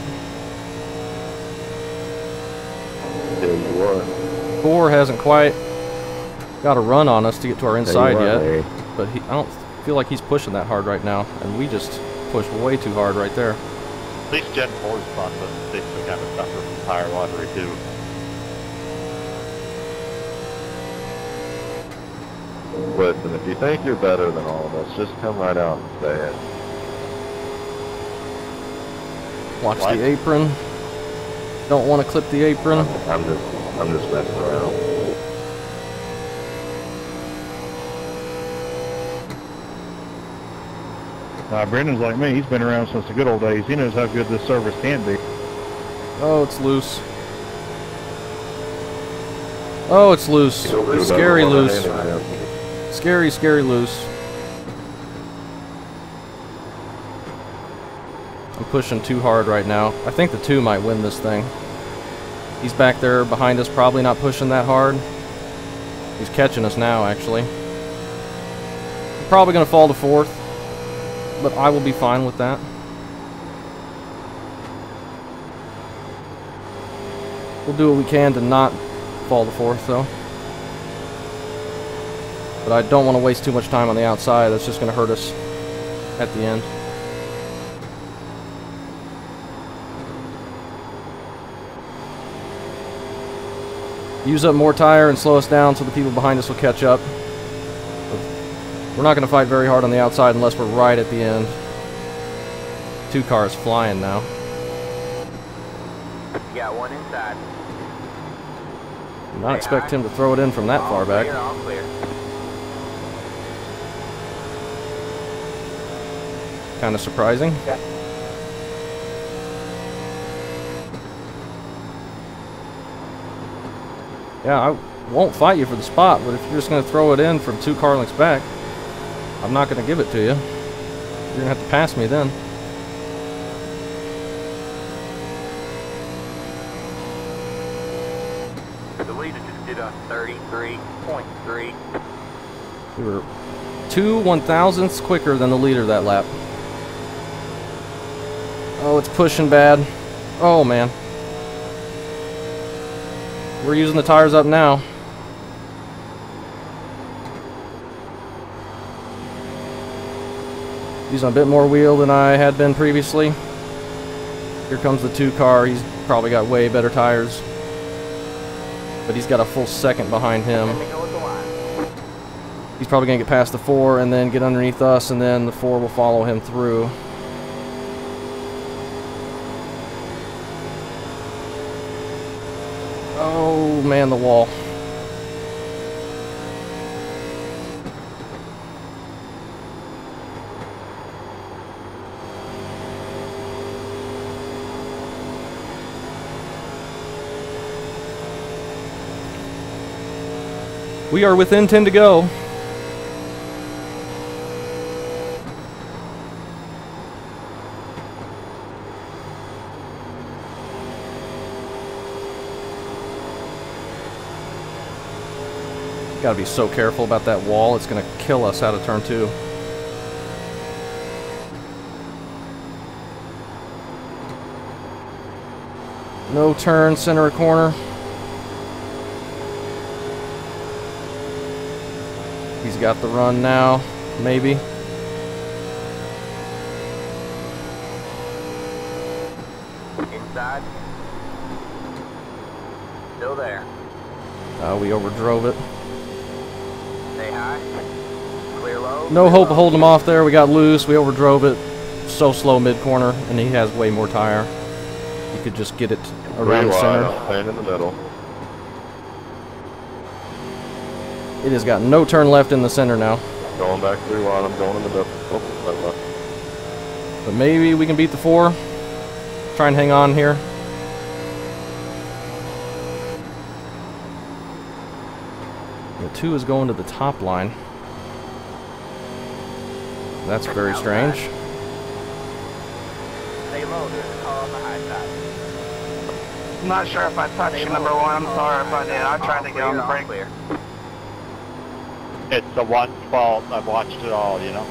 Tell you what. 4 hasn't quite got a run on us to get to our inside Tell you yet. what, Larry. But I don't feel like he's pushing that hard right now. And we just pushed way too hard right there. At least Gen 4's fun, but they still kind of suffer from tire lottery too. Listen, if you think you're better than all of us, just come right out and say it. Watch What? the apron. Don't want to clip the apron. I'm just messing around. Brendan's like me. He's been around since the good old days. He knows how good this service can be. Oh, it's loose. Oh, it's loose. Scary loose. Scary, scary loose. I'm pushing too hard right now. I think the 2 might win this thing. He's back there behind us, probably not pushing that hard. He's catching us now, actually. Probably going to fall to 4th, but I will be fine with that. We'll do what we can to not fall to 4th, though. But I don't want to waste too much time on the outside. That's just going to hurt us at the end. use up more tire and slow us down so the people behind us will catch up. But we're not going to fight very hard on the outside unless we're right at the end. 2 cars flying now. You got one inside. Did not expect him to throw it in from that far back. All clear. Kind of surprising. Yeah, I won't fight you for the spot, but if you're just going to throw it in from 2 car lengths back, I'm not going to give it to you. You're going to have to pass me then. The leader just did a 33.3. We were 2 1,000ths quicker than the leader that lap. Oh, it's pushing bad. Oh, man. We're using the tires up now. Using a bit more wheel than I had been previously. Here comes the 2 car. He's probably got way better tires. But he's got a full second behind him. He's probably going to get past the 4 and then get underneath us, and then the 4 will follow him through. Oh man, the wall. We are within 10 to go. Gotta be so careful about that wall. It's gonna kill us out of turn 2. No turn, center of corner. He's got the run now, maybe. Inside. Still there. We overdrove it. Stay high. Clear low. No hope of holding him off there. We got loose. We overdrove it. So slow mid-corner, and he has way more tire. You could just get it around the center. Playing in the middle. It has got no turn left in the center now. Going back 3 wide. I'm going in the middle. Oh, right left. But maybe we can beat the 4. Try and hang on here. The 2 is going to the top line. That's very strange. Stay low. There's a car on the high side. I'm not sure if I touched you, number 1. I'm sorry if I did. I tried to get on the brake. Clear. It's the one fault. I've watched it all, you know.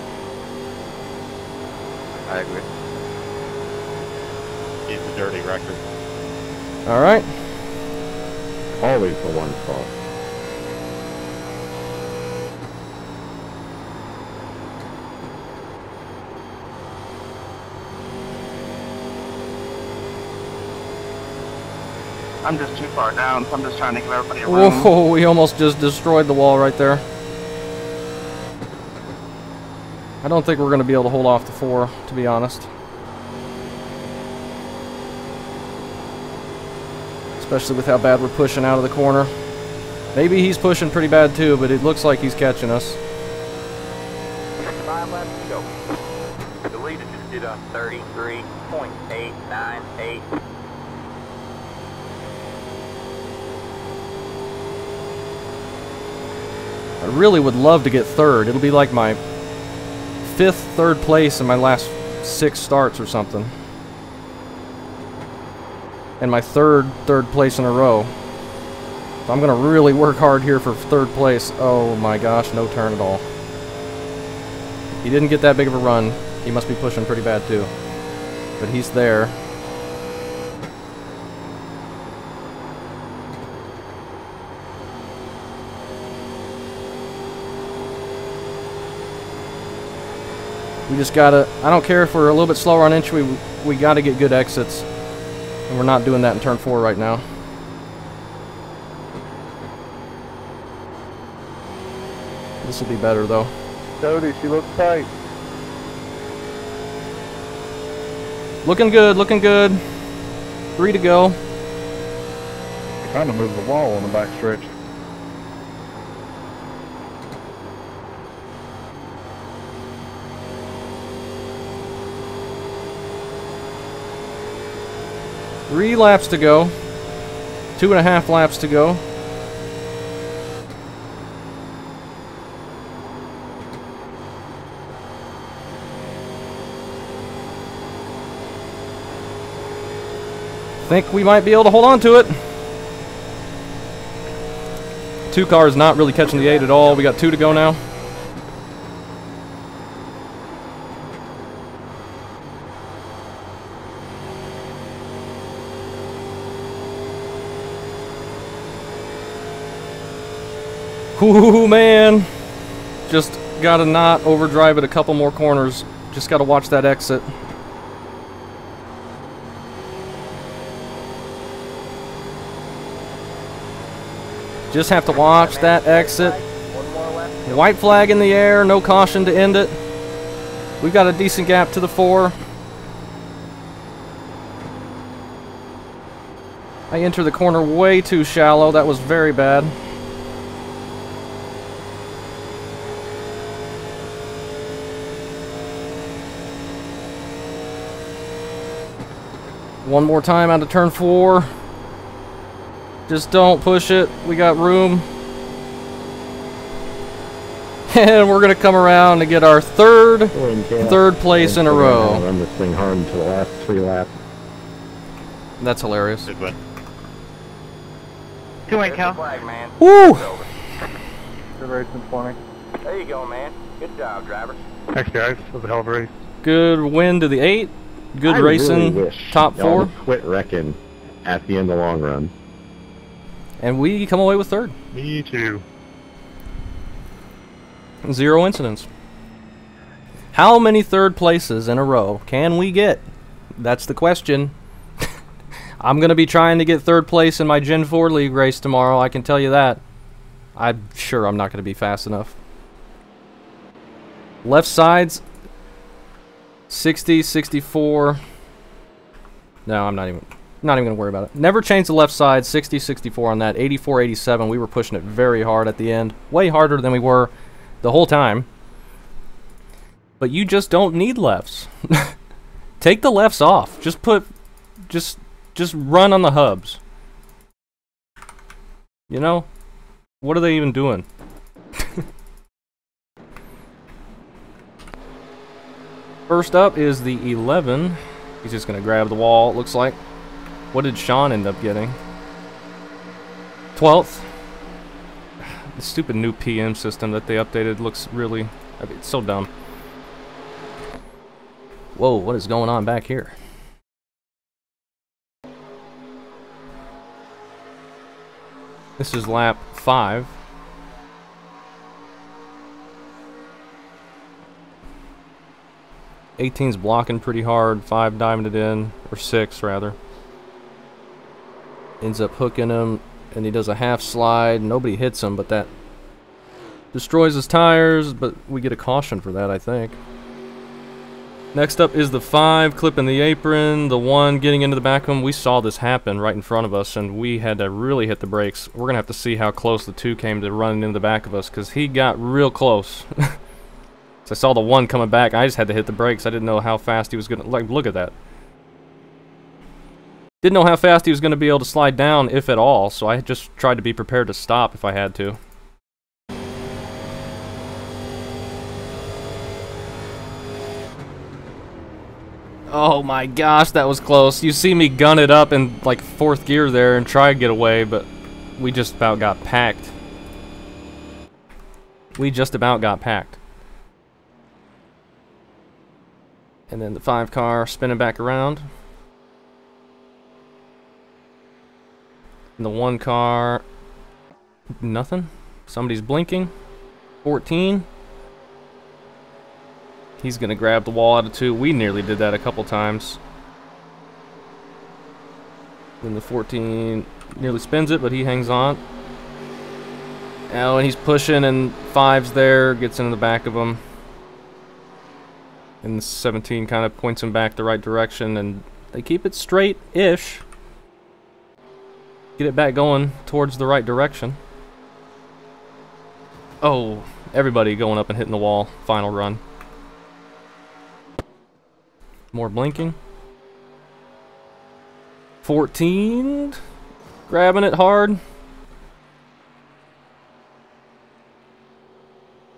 I agree. He's a dirty record. Alright. Always the one spot. I'm just too far down, so I'm just trying to give everybody a room. Whoa, we almost just destroyed the wall right there. I don't think we're going to be able to hold off the 4, to be honest. Especially with how bad we're pushing out of the corner. Maybe he's pushing pretty bad too, but it looks like he's catching us. 5 laps to go. The leader just did a 33.898. I really would love to get 3rd. It'll be like my 5th third place in my last 6 starts or something. And my third place in a row. So I'm gonna really work hard here for 3rd place. Oh my gosh, no turn at all. He didn't get that big of a run. He must be pushing pretty bad too. But he's there. We just gotta, I don't care if we're a little bit slower on entry, we gotta get good exits. And we're not doing that in turn 4 right now. This will be better, though. Cody, she looks tight. Looking good, looking good. 3 to go. Trying to move the wall on the back stretch. Three laps to go. 2.5 laps to go. Think we might be able to hold on to it. 2 cars not really catching the 8 at all. We got 2 to go now. Ooh, man. Just gotta not overdrive it a couple more corners. Just gotta watch that exit. Just have to watch that exit. White flag in the air, no caution to end it. We've got a decent gap to the 4. I entered the corner way too shallow. That was very bad. One more time out of turn 4. Just don't push it. We got room. And we're going to come around and get our third place in a row. Run this thing hard until the last 3 laps. That's hilarious. Good win. 2 ain't count. Flag, man. Woo! Good racing for me. There you go, man. Good job, driver. Thanks, guys. That was a hell of a race. Good win to the 8. Good I racing. Really wish Top 4. would quit wrecking at the end of the long run. And we come away with 3rd. Me too. 0 incidents. How many 3rd places in a row can we get? That's the question. I'm going to be trying to get 3rd place in my Gen 4 League race tomorrow, I can tell you that. I'm sure I'm not going to be fast enough. Left sides, 60, 64. No, I'm not even going to worry about it. Never change the left side, 60, 64 on that. 84, 87, we were pushing it very hard at the end. Way harder than we were the whole time. But you just don't need lefts. Take the lefts off. Just run on the hubs. You know? What are they even doing? First up is the 11. He's just going to grab the wall, it looks like. What did Sean end up getting? 12th. The stupid new PM system that they updated looks really... I mean, it's so dumb. Whoa, what is going on back here? This is lap 5. '18's blocking pretty hard, 5 diving it in, or 6 rather. Ends up hooking him, and he does a half slide. Nobody hits him, but that destroys his tires, but we get a caution for that, I think. Next up is the 5 clipping the apron, the 1 getting into the back of him. We saw this happen right in front of us, and we had to really hit the brakes. We're going to have to see how close the 2 came to running into the back of us, because he got real close. So I saw the 1 coming back. I just had to hit the brakes. I didn't know how fast he was going to... Like, look at that. Didn't know how fast he was going to be able to slide down, if at all, so I just tried to be prepared to stop if I had to. Oh my gosh, that was close. You see me gun it up in like 4th gear there and try to get away, but we just about got packed. We just about got packed. And then the 5 car spinning back around. And the 1 car, nothing. Somebody's blinking. 14. He's gonna grab the wall out of 2. We nearly did that a couple times. Then the 14 nearly spins it, but he hangs on. Now, and he's pushing, and 5's there, gets into the back of him. And 17 kind of points him back the right direction, and they keep it straight-ish. Get it back going towards the right direction. Oh, everybody going up and hitting the wall. Final run. More blinking. 14. Grabbing it hard.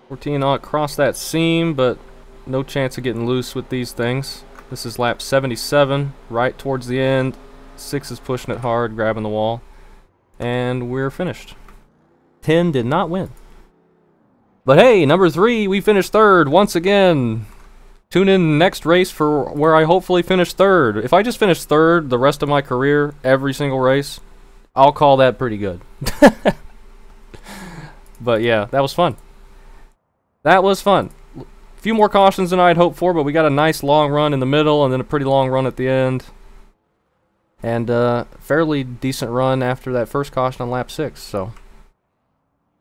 14 across that seam, but no chance of getting loose with these things. This is lap 77, right towards the end. 6 is pushing it hard, grabbing the wall. And we're finished. 10 did not win. But hey, number 3, we finished 3rd once again. Tune in next race for where I hopefully finish 3rd. If I just finish 3rd the rest of my career, every single race, I'll call that pretty good. But yeah, that was fun. That was fun. A few more cautions than I'd hoped for, but we got a nice long run in the middle and then a pretty long run at the end. And fairly decent run after that first caution on lap 6. So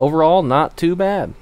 overall, not too bad.